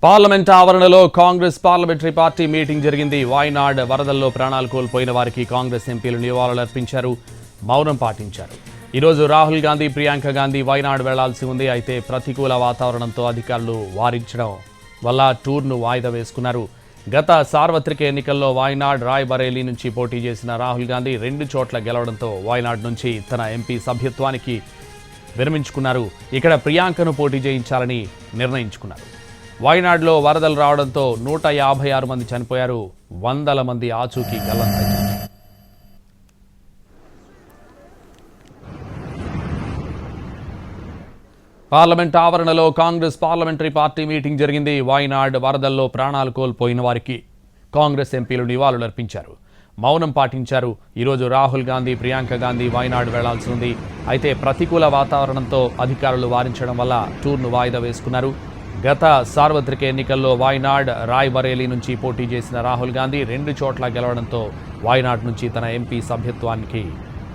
Parliament ఆవరణలో Congress parliamentary party meeting జరిగింది. వాయనాడ్ వరదల్లో ప్రాణాలు కోల్పోయిన వారికి కాంగ్రెస్ ఎంపీలు నివాళులర్పించారు, మౌనం పాటించారు. ఈరోజు రాహుల్ గాంధీ, ప్రియాంక గాంధీ వాయనాడ్ వెళ్లాల్సి ఉంది. అయితే ప్రతికూల వాతావరణంతో అధికారులు వారించడం వల్ల టూర్ను వాయిదా వేసుకున్నారు. గత సార్వత్రిక ఎన్నికల్లో వాయనాడ్, రాయ్బరేలీ నుంచి పోటీ చేసిన రాహుల్ గాంధీ 2 చోట్ల గెలవడంతో వాయనాడ్ నుంచి తన ఎంపీ సభ్యత్వానికి విరమించుకున్నారు. ఇక్కడ ప్రియాంకను పోటీ చేయించాలని నిర్ణయించుకున్నారు. వాయనాడ్లో వరదలు రావడంతో 156 మంది చనిపోయారు, వందల మంది ఆచూకీ గల్లంతయ్యారు. పార్లమెంట్ ఆవరణలో కాంగ్రెస్ పార్లమెంటరీ పార్టీ మీటింగ్ జరిగింది. వాయనాడ్ వరదల్లో ప్రాణాలు కోల్పోయిన వారికి కాంగ్రెస్ ఎంపీలు నివాళులర్పించారు, మౌనం పాటించారు. ఈరోజు రాహుల్ గాంధీ, ప్రియాంక గాంధీ వాయనాడ్ వెళ్లాల్సి ఉంది. అయితే ప్రతికూల వాతావరణంతో అధికారులు వారించడం వల్ల టూర్ను వాయిదా వేసుకున్నారు. గత సార్వత్రిక ఎన్నికల్లో వాయనాడ్, రాయ్బరేలీ నుంచి పోటీ చేసిన రాహుల్ గాంధీ 2 చోట్ల గెలవడంతో వాయనాడ్ నుంచి తన ఎంపీ సభ్యత్వానికి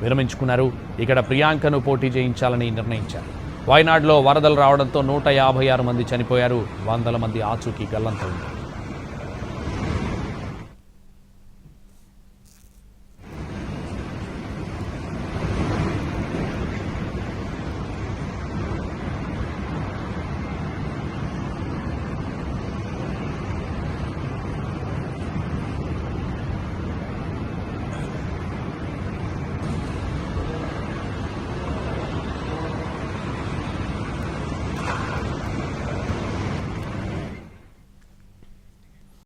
విరమించుకున్నారు. ఇక్కడ ప్రియాంకను పోటీ చేయించాలని నిర్ణయించారు. వాయనాడ్లో వరదలు రావడంతో 156 మంది చనిపోయారు, వందల మంది ఆచూకీ గల్లంతయ్యారు.